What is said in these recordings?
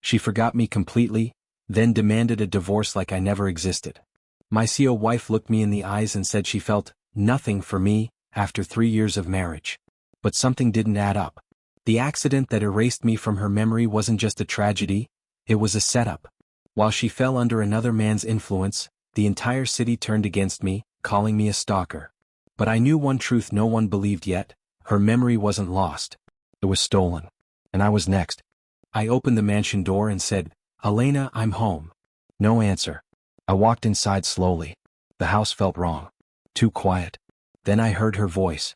She forgot me completely, then demanded a divorce like I never existed. My CO wife looked me in the eyes and said she felt nothing for me after 3 years of marriage. But something didn't add up. The accident that erased me from her memory wasn't just a tragedy, it was a setup. While she fell under another man's influence, the entire city turned against me, calling me a stalker. But I knew one truth no one believed yet: her memory wasn't lost. It was stolen. And I was next. I opened the mansion door and said, "Elena, I'm home." No answer. I walked inside slowly. The house felt wrong. Too quiet. Then I heard her voice.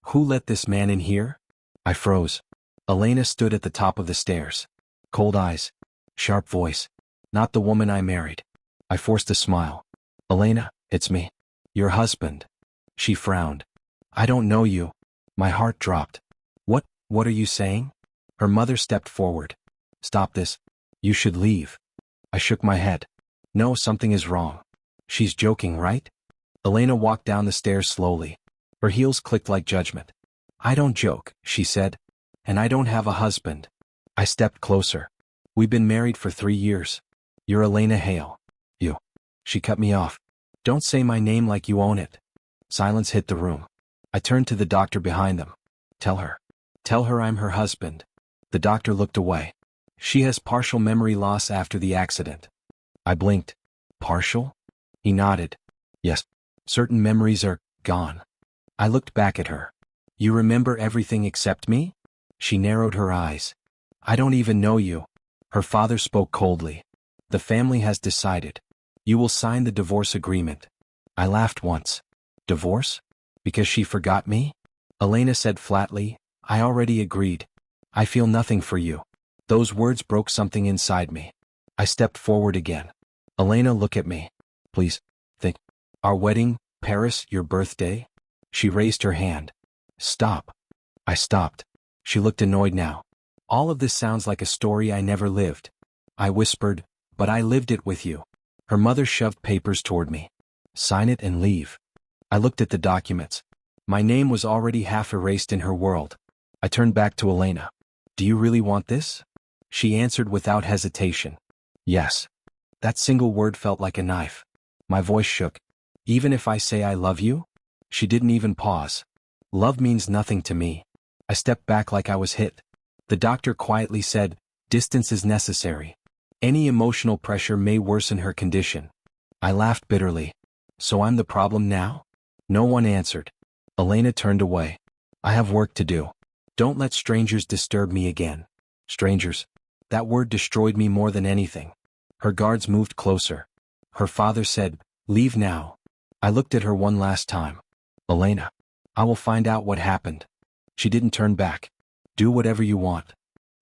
"Who let this man in here?" I froze. Elena stood at the top of the stairs. Cold eyes. Sharp voice. "Not the woman I married." I forced a smile. "Elena, it's me. Your husband." She frowned. "I don't know you." My heart dropped. What are you saying?" Her mother stepped forward. "Stop this. You should leave." I shook my head. "No, something is wrong." "She's joking, right?" Elena walked down the stairs slowly. Her heels clicked like judgment. "I don't joke," she said. "And I don't have a husband." I stepped closer. "We've been married for 3 years. You're Elena Hale." "You." She cut me off. "Don't say my name like you own it." Silence hit the room. I turned to the doctor behind them. Tell her I'm her husband." The doctor looked away. "She has partial memory loss after the accident." I blinked. "Partial?" He nodded. "Yes. Certain memories are gone." I looked back at her. "You remember everything except me?" She narrowed her eyes. "I don't even know you." Her father spoke coldly. "The family has decided. You will sign the divorce agreement." I laughed once. "Divorce? Because she forgot me?" Elena said flatly, "I already agreed. I feel nothing for you." Those words broke something inside me. I stepped forward again. "Elena, look at me. Please. Think. Our wedding, Paris, your birthday?" She raised her hand. "Stop." I stopped. She looked annoyed now. "All of this sounds like a story I never lived." I whispered, "But I lived it with you." Her mother shoved papers toward me. "Sign it and leave." I looked at the documents. My name was already half erased in her world. I turned back to Elena. "Do you really want this?" She answered without hesitation. "Yes." That single word felt like a knife. My voice shook. "Even if I say I love you?" She didn't even pause. "Love means nothing to me." I stepped back like I was hit. The doctor quietly said, "Distance is necessary. Any emotional pressure may worsen her condition." I laughed bitterly. "So I'm the problem now?" No one answered. Elena turned away. "I have work to do. Don't let strangers disturb me again." Strangers. That word destroyed me more than anything. Her guards moved closer. Her father said, "Leave now." I looked at her one last time. "Elena, I will find out what happened." She didn't turn back. "Do whatever you want."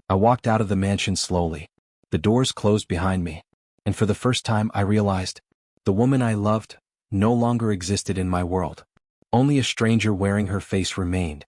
I walked out of the mansion slowly. The doors closed behind me. And for the first time I realized, the woman I loved no longer existed in my world. Only a stranger wearing her face remained.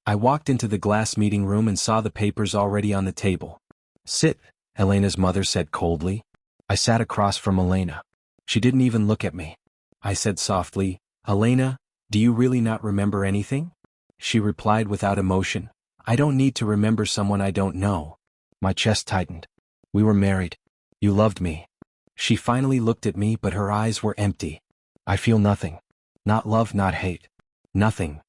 I walked into the glass meeting room and saw the papers already on the table. "Sit," Elena's mother said coldly. I sat across from Elena. She didn't even look at me. I said softly, "Elena, do you really not remember anything?" She replied without emotion, "I don't need to remember someone I don't know." My chest tightened. "We were married. You loved me." She finally looked at me, but her eyes were empty. "I feel nothing. Not love, not hate. Nothing."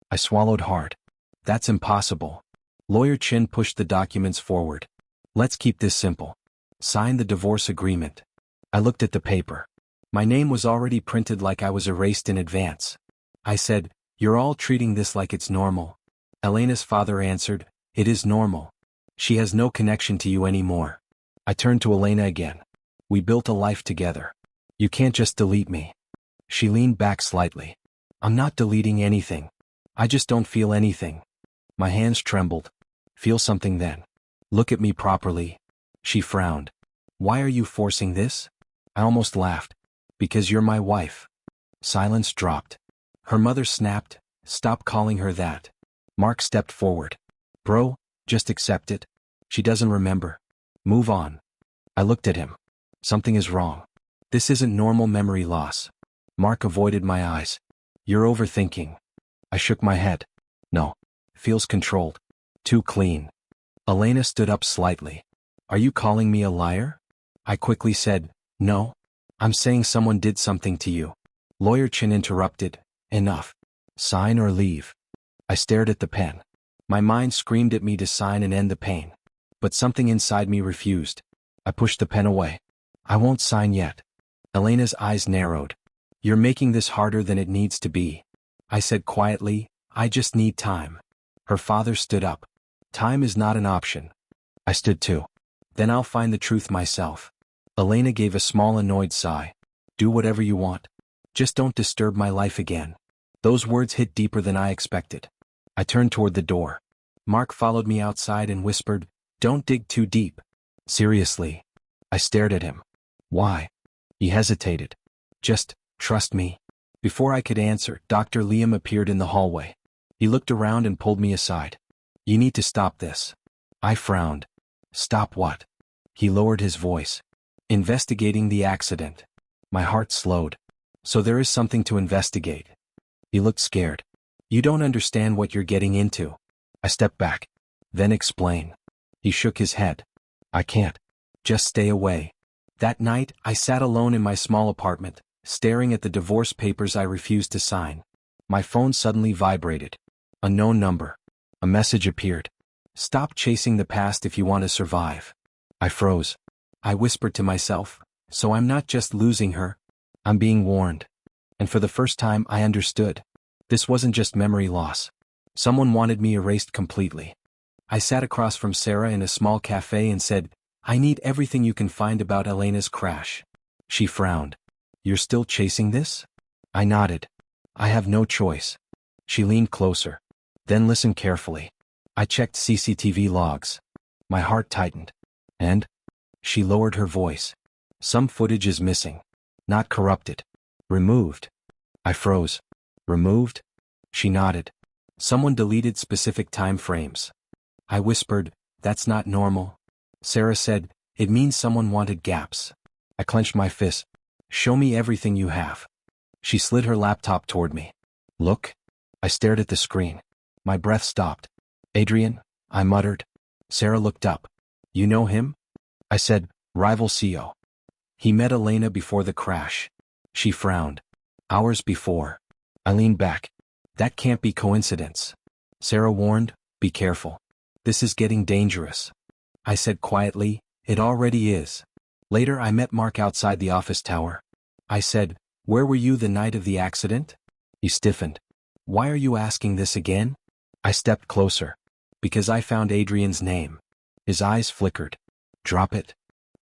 I swallowed hard. "That's impossible." Lawyer Chin pushed the documents forward. "Let's keep this simple. Sign the divorce agreement." I looked at the paper. My name was already printed like I was erased in advance. I said, "You're all treating this like it's normal." Elena's father answered, "It is normal. She has no connection to you anymore." I turned to Elena again. "We built a life together. You can't just delete me." She leaned back slightly. "I'm not deleting anything. I just don't feel anything." My hands trembled. "Feel something then. Look at me properly." She frowned. "Why are you forcing this?" I almost laughed. "Because you're my wife." Silence dropped. Her mother snapped, "Stop calling her that." Mark stepped forward. "Bro, just accept it. She doesn't remember. Move on." I looked at him. Something is wrong. This isn't normal memory loss. Mark avoided my eyes. "You're overthinking." I shook my head. "No. Feels controlled. Too clean." Elena stood up slightly. Are you calling me a liar? I quickly said, no. I'm saying someone did something to you. Lawyer Chin interrupted, enough. Sign or leave. I stared at the pen. My mind screamed at me to sign and end the pain. But something inside me refused. I pushed the pen away. I won't sign yet. Elena's eyes narrowed. You're making this harder than it needs to be. I said quietly, I just need time. Her father stood up. Time is not an option. I stood too. Then I'll find the truth myself. Elena gave a small annoyed sigh. Do whatever you want. Just don't disturb my life again. Those words hit deeper than I expected. I turned toward the door. Mark followed me outside and whispered, don't dig too deep. Seriously. I stared at him. Why? He hesitated. Just, trust me. Before I could answer, Dr. Liam appeared in the hallway. He looked around and pulled me aside. You need to stop this. I frowned. Stop what? He lowered his voice. Investigating the accident. My heart slowed. So there is something to investigate. He looked scared. You don't understand what you're getting into. I stepped back. Then explain. He shook his head. I can't. Just stay away. That night, I sat alone in my small apartment, staring at the divorce papers I refused to sign. My phone suddenly vibrated. Unknown number. A message appeared. Stop chasing the past if you want to survive. I froze. I whispered to myself, so I'm not just losing her. I'm being warned. And for the first time I understood. This wasn't just memory loss. Someone wanted me erased completely. I sat across from Sarah in a small cafe and said, I need everything you can find about Elena's crash. She frowned. You're still chasing this? I nodded. I have no choice. She leaned closer. Then listened carefully. I checked CCTV logs. My heart tightened. And? She lowered her voice. Some footage is missing. Not corrupted. Removed. I froze. Removed? She nodded. Someone deleted specific time frames. I whispered, that's not normal. Sarah said, it means someone wanted gaps. I clenched my fist. Show me everything you have. She slid her laptop toward me. Look. I stared at the screen. My breath stopped. Adrian, I muttered. Sarah looked up. You know him? I said, rival CEO. He met Elena before the crash. She frowned. Hours before. I leaned back. That can't be coincidence. Sarah warned, be careful. This is getting dangerous. I said quietly, it already is. Later I met Mark outside the office tower. I said, where were you the night of the accident? He stiffened. Why are you asking this again? I stepped closer. Because I found Adrian's name. His eyes flickered. Drop it.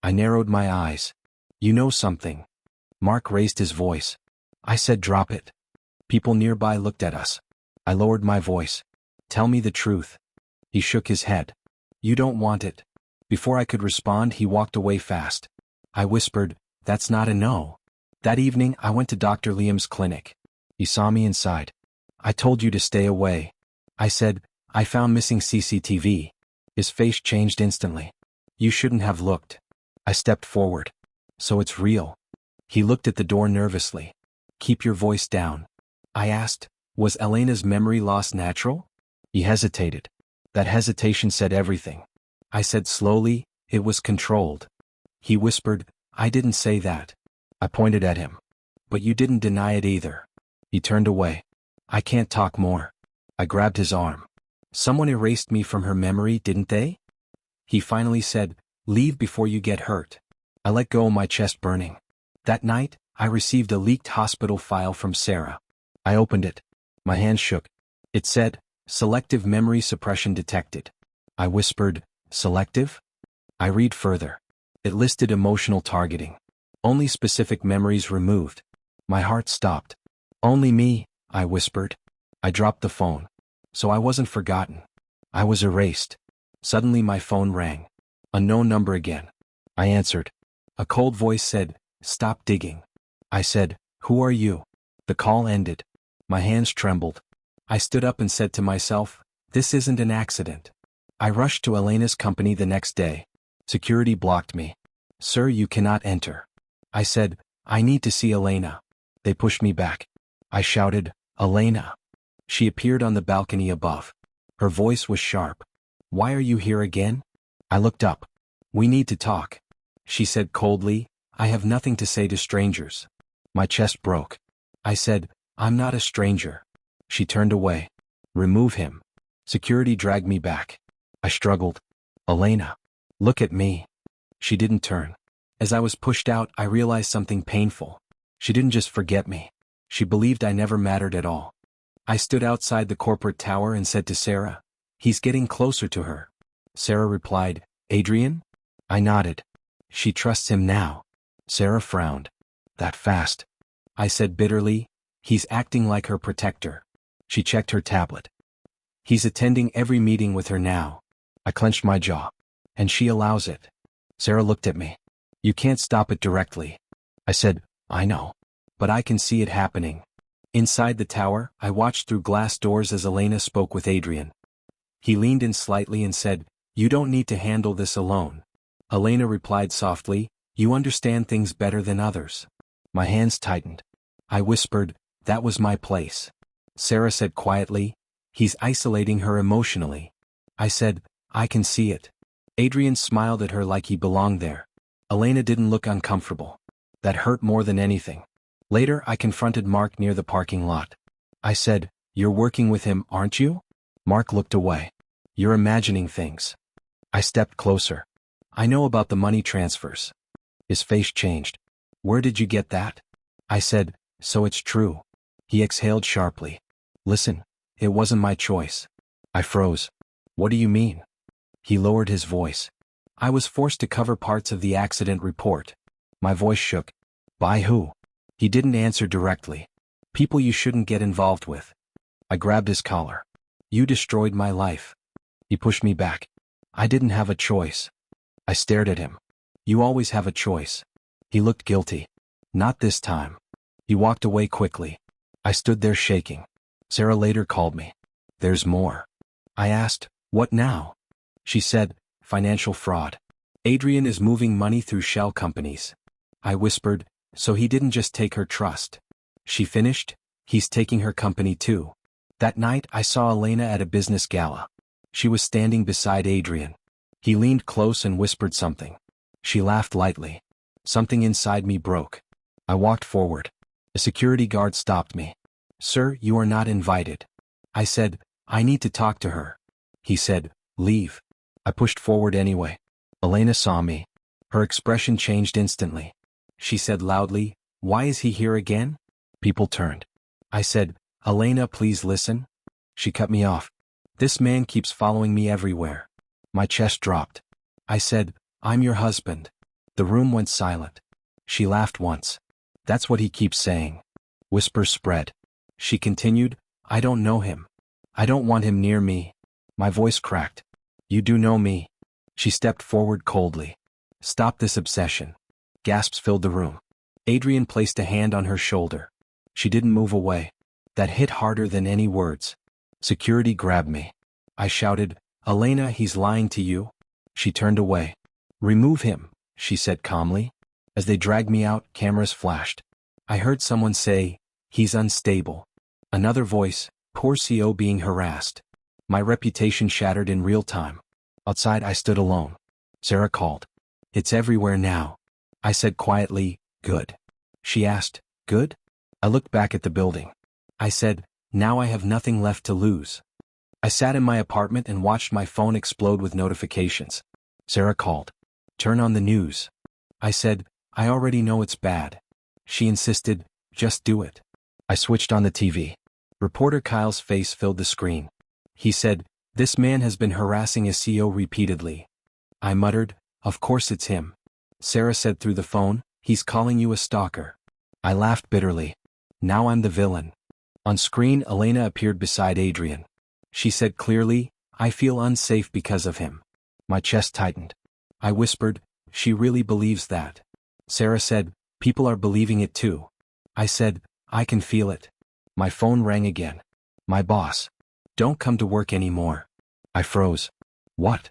I narrowed my eyes. You know something. Mark raised his voice. I said drop it. People nearby looked at us. I lowered my voice. Tell me the truth. He shook his head. You don't want it. Before I could respond, he walked away fast. I whispered, that's not a no. That evening, I went to Dr. Liam's clinic. He saw me inside. I told you to stay away. I said, I found missing CCTV. His face changed instantly. You shouldn't have looked. I stepped forward. So it's real. He looked at the door nervously. Keep your voice down. I asked, was Elena's memory loss natural? He hesitated. That hesitation said everything. I said slowly, it was controlled. He whispered, I didn't say that. I pointed at him. But you didn't deny it either. He turned away. I can't talk more. I grabbed his arm. Someone erased me from her memory, didn't they? He finally said, leave before you get hurt. I let go, my chest burning. That night, I received a leaked hospital file from Sarah. I opened it. My hand shook. It said, selective memory suppression detected. I whispered, selective? I read further. It listed emotional targeting. Only specific memories removed. My heart stopped. Only me, I whispered. I dropped the phone. So I wasn't forgotten. I was erased. Suddenly my phone rang. Unknown number again. I answered. A cold voice said, stop digging. I said, who are you? The call ended. My hands trembled. I stood up and said to myself, this isn't an accident. I rushed to Elena's company the next day. Security blocked me. Sir, you cannot enter. I said, I need to see Elena. They pushed me back. I shouted, Elena. She appeared on the balcony above. Her voice was sharp. Why are you here again? I looked up. We need to talk. She said coldly, I have nothing to say to strangers. My chest broke. I said, I'm not a stranger. She turned away. Remove him. Security dragged me back. I struggled. Elena. Look at me. She didn't turn. As I was pushed out, I realized something painful. She didn't just forget me. She believed I never mattered at all. I stood outside the corporate tower and said to Sarah, he's getting closer to her. Sarah replied, Adrian? I nodded. She trusts him now. Sarah frowned. That fast? I said bitterly, he's acting like her protector. She checked her tablet. He's attending every meeting with her now. I clenched my jaw. And she allows it. Sarah looked at me. You can't stop it directly. I said, I know. But I can see it happening. Inside the tower, I watched through glass doors as Elena spoke with Adrian. He leaned in slightly and said, you don't need to handle this alone. Elena replied softly, you understand things better than others. My hands tightened. I whispered, that was my place. Sarah said quietly, he's isolating her emotionally. I said, I can see it. Adrian smiled at her like he belonged there. Elena didn't look uncomfortable. That hurt more than anything. Later, I confronted Mark near the parking lot. I said, you're working with him, aren't you? Mark looked away. You're imagining things. I stepped closer. I know about the money transfers. His face changed. Where did you get that? I said, so it's true. He exhaled sharply. Listen, it wasn't my choice. I froze. What do you mean? He lowered his voice. I was forced to cover parts of the accident report. My voice shook. By who? He didn't answer directly. People you shouldn't get involved with. I grabbed his collar. You destroyed my life. He pushed me back. I didn't have a choice. I stared at him. You always have a choice. He looked guilty. Not this time. He walked away quickly. I stood there shaking. Sarah later called me. There's more. I asked, what now? She said, financial fraud. Adrian is moving money through shell companies. I whispered, so he didn't just take her trust. She finished, he's taking her company too. That night I saw Elena at a business gala. She was standing beside Adrian. He leaned close and whispered something. She laughed lightly. Something inside me broke. I walked forward. A security guard stopped me. Sir, you are not invited. I said, I need to talk to her. He said, leave. I pushed forward anyway. Elena saw me. Her expression changed instantly. She said loudly, why is he here again? People turned. I said, Elena, please listen. She cut me off. This man keeps following me everywhere. My chest dropped. I said, I'm your husband. The room went silent. She laughed once. That's what he keeps saying. Whispers spread. She continued, I don't know him. I don't want him near me. My voice cracked. You do know me. She stepped forward coldly. Stop this obsession. Gasps filled the room. Adrian placed a hand on her shoulder. She didn't move away. That hit harder than any words. Security grabbed me. I shouted, Elena, he's lying to you. She turned away. Remove him, she said calmly. As they dragged me out, cameras flashed. I heard someone say, he's unstable. Another voice, poor CO being harassed. My reputation shattered in real time. Outside I stood alone. Sarah called. It's everywhere now. I said quietly, good. She asked, good? I looked back at the building. I said, now I have nothing left to lose. I sat in my apartment and watched my phone explode with notifications. Sarah called. Turn on the news. I said, I already know it's bad. She insisted, just do it. I switched on the TV. Reporter Kyle's face filled the screen. He said, this man has been harassing a CO repeatedly. I muttered, of course it's him. Sarah said through the phone, he's calling you a stalker. I laughed bitterly. Now I'm the villain. On screen, Elena appeared beside Adrian. She said clearly, I feel unsafe because of him. My chest tightened. I whispered, she really believes that. Sarah said, people are believing it too. I said, I can feel it. My phone rang again. My boss. Don't come to work anymore. I froze. What?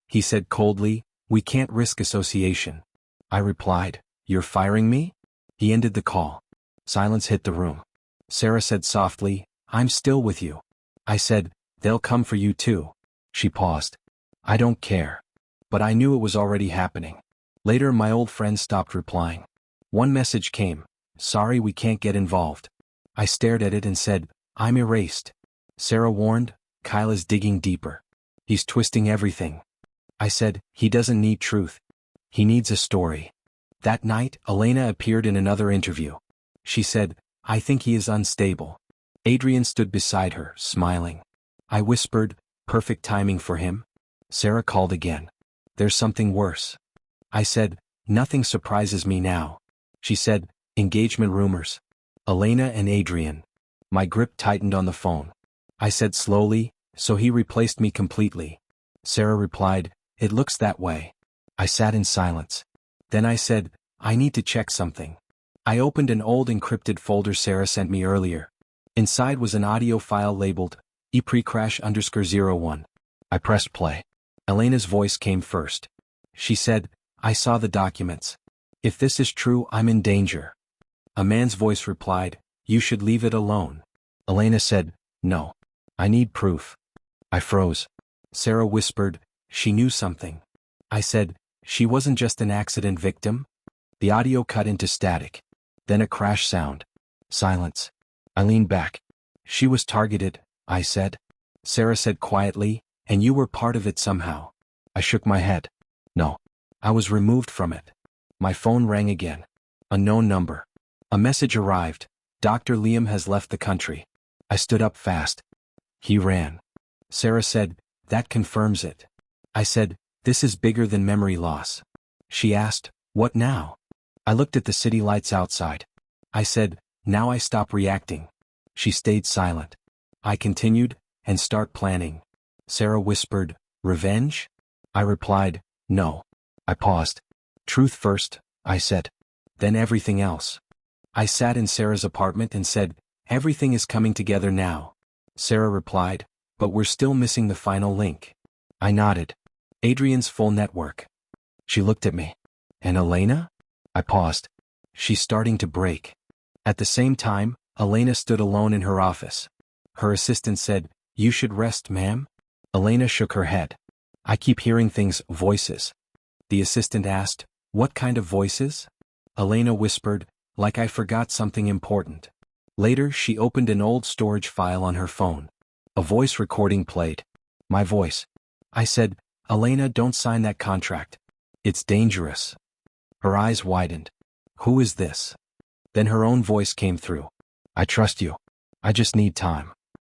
He said coldly, we can't risk association. I replied, you're firing me? He ended the call. Silence hit the room. Sarah said softly, I'm still with you. I said, they'll come for you too. She paused. I don't care. But I knew it was already happening. Later my old friend stopped replying. One message came, "Sorry, we can't get involved." I stared at it and said, "I'm erased." Sarah warned, "Kyle is digging deeper. He's twisting everything." I said, "He doesn't need truth. He needs a story." That night, Elena appeared in another interview. She said, "I think he is unstable." Adrian stood beside her, smiling. I whispered, "Perfect timing for him." Sarah called again. "There's something worse." I said, "Nothing surprises me now." She said, "Engagement rumors. Elena and Adrian." My grip tightened on the phone. I said slowly, "So he replaced me completely." Sarah replied, "It looks that way." I sat in silence. Then I said, "I need to check something." I opened an old encrypted folder Sarah sent me earlier. Inside was an audio file labeled eprecrash_01. I pressed play. Elena's voice came first. She said, "I saw the documents. If this is true, I'm in danger." A man's voice replied, "You should leave it alone." Elena said, "No. I need proof." I froze. Sarah whispered, "She knew something." I said, "She wasn't just an accident victim?" The audio cut into static. Then a crash sound. Silence. I leaned back. "She was targeted," I said. Sarah said quietly, "And you were part of it somehow." I shook my head. "No. I was removed from it." My phone rang again. Unknown number. A message arrived. "Dr. Liam has left the country." I stood up fast. "He ran." Sarah said, "That confirms it." I said, "This is bigger than memory loss." She asked, "What now?" I looked at the city lights outside. I said, "Now I stop reacting." She stayed silent. I continued, "And start planning." Sarah whispered, "Revenge?" I replied, "No." I paused. "Truth first," I said. "Then everything else." I sat in Sarah's apartment and said, "Everything is coming together now." Sarah replied, "But we're still missing the final link." I nodded. "Adrian's full network." She looked at me. "And Elena?" I paused. "She's starting to break." At the same time, Elena stood alone in her office. Her assistant said, "You should rest, ma'am." Elena shook her head. "I keep hearing things, voices." The assistant asked, "What kind of voices?" Elena whispered, "Like I forgot something important." Later she opened an old storage file on her phone. A voice recording played. My voice. I said, "Elena, don't sign that contract. It's dangerous." Her eyes widened. "Who is this?" Then her own voice came through. "I trust you. I just need time."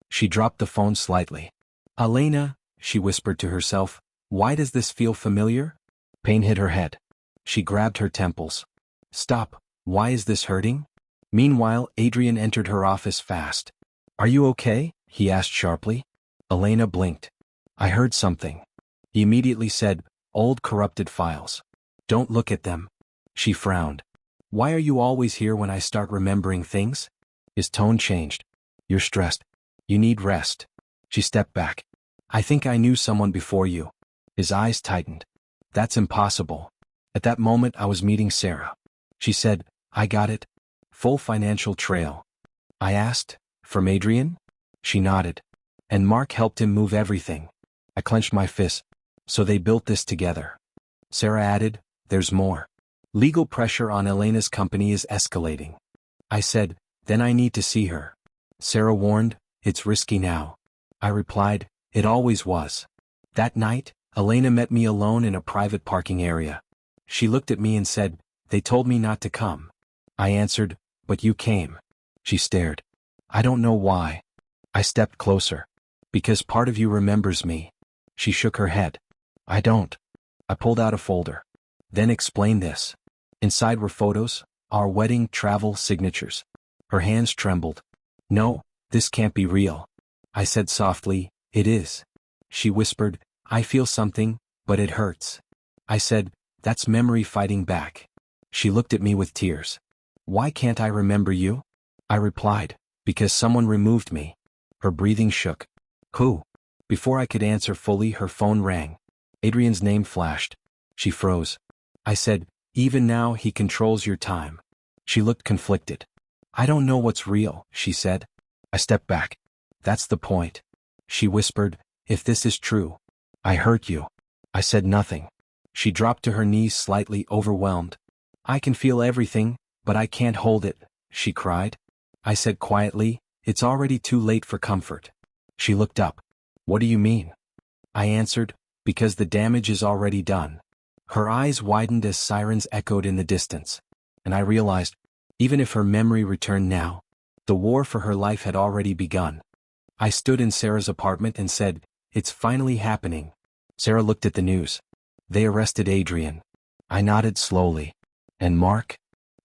She dropped the phone slightly. "Elena," she whispered to herself, "why does this feel familiar?" Pain hit her head. She grabbed her temples. "Stop, why is this hurting?" Meanwhile, Adrian entered her office fast. "Are you okay?" he asked sharply. Elena blinked. "I heard something." He immediately said, "Old corrupted files. Don't look at them." She frowned. "Why are you always here when I start remembering things?" His tone changed. "You're stressed. You need rest." She stepped back. "I think I knew someone before you." His eyes tightened. "That's impossible." At that moment I was meeting Sarah. She said, "I got it. Full financial trail." I asked, "From Adrian?" She nodded. "And Mark helped him move everything." I clenched my fist. "So they built this together." Sarah added, "There's more. Legal pressure on Elena's company is escalating." I said, "Then I need to see her." Sarah warned, "It's risky now." I replied, "It always was." That night, Elena met me alone in a private parking area. She looked at me and said, "They told me not to come." I answered, "But you came." She stared. "I don't know why." I stepped closer. "Because part of you remembers me." She shook her head. "I don't." I pulled out a folder. "Then explain this." Inside were photos, our wedding, travel, signatures. Her hands trembled. "No, this can't be real." I said softly, "It is." She whispered, "I feel something, but it hurts." I said, "That's memory fighting back." She looked at me with tears. "Why can't I remember you?" I replied, "Because someone removed me." Her breathing shook. "Who?" Before I could answer fully, her phone rang. Adrian's name flashed. She froze. I said, "Even now he controls your time." She looked conflicted. "I don't know what's real," she said. I stepped back. "That's the point." She whispered, "If this is true." "I hurt you." I said nothing. She dropped to her knees slightly overwhelmed. I can feel everything, but I can't hold it, she cried. I said quietly, it's already too late for comfort. She looked up. What do you mean? I answered, because the damage is already done. Her eyes widened as sirens echoed in the distance. And I realized, even if her memory returned now, the war for her life had already begun. I stood in Sarah's apartment and said, it's finally happening. Sarah looked at the news. They arrested Adrian. I nodded slowly. And Mark?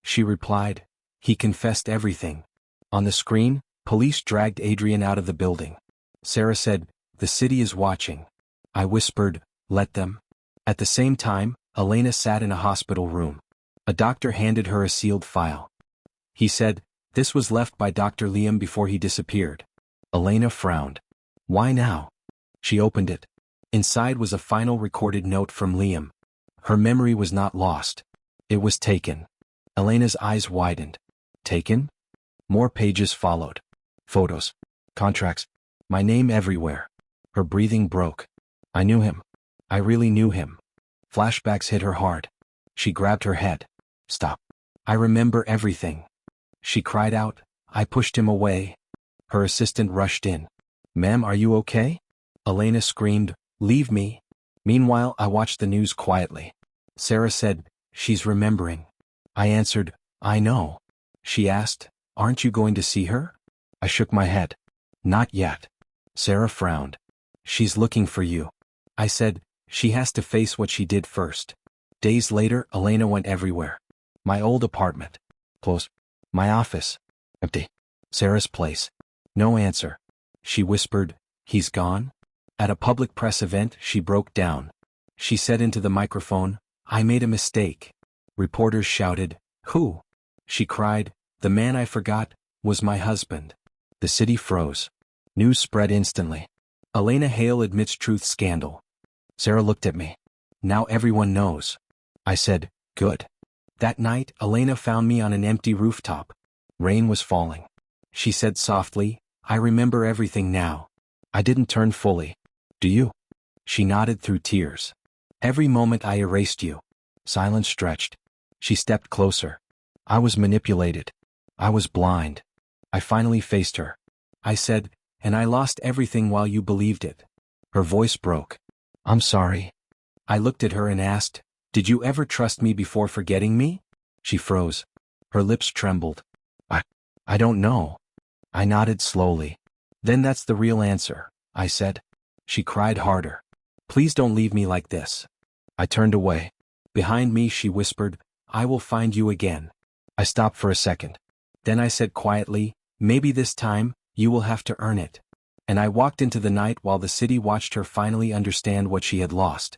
She replied, he confessed everything. On the screen, police dragged Adrian out of the building. Sarah said, the city is watching. I whispered, let them. At the same time, Elena sat in a hospital room. A doctor handed her a sealed file. He said, this was left by Dr. Liam before he disappeared. Elena frowned. Why now? She opened it. Inside was a final recorded note from Liam. Her memory was not lost. It was taken. Elena's eyes widened. Taken? More pages followed. Photos. Contracts. My name everywhere. Her breathing broke. I knew him. I really knew him. Flashbacks hit her hard. She grabbed her head. Stop. I remember everything. She cried out. I pushed him away. Her assistant rushed in. Ma'am, are you okay? Elena screamed, leave me. Meanwhile, I watched the news quietly. Sarah said, she's remembering. I answered, I know. She asked, aren't you going to see her? I shook my head. Not yet. Sarah frowned. She's looking for you. I said, she has to face what she did first. Days later, Elena went everywhere. My old apartment. Closed. My office. Empty. Sarah's place. No answer. She whispered, he's gone? At a public press event, she broke down. She said into the microphone, I made a mistake. Reporters shouted, who? She cried, the man I forgot was my husband. The city froze. News spread instantly. Elena Hale admits truth scandal. Sarah looked at me. Now everyone knows. I said, good. That night, Elena found me on an empty rooftop. Rain was falling. She said softly, I remember everything now. I didn't turn fully. Do you? She nodded through tears. Every moment I erased you. Silence stretched. She stepped closer. I was manipulated. I was blind. I finally faced her. I said, and I lost everything while you believed it. Her voice broke. I'm sorry. I looked at her and asked, did you ever trust me before forgetting me? She froze. Her lips trembled. I don't know. I nodded slowly. Then that's the real answer, I said. She cried harder. Please don't leave me like this. I turned away. Behind me she whispered, I will find you again. I stopped for a second. Then I said quietly, maybe this time, you will have to earn it. And I walked into the night while the city watched her finally understand what she had lost.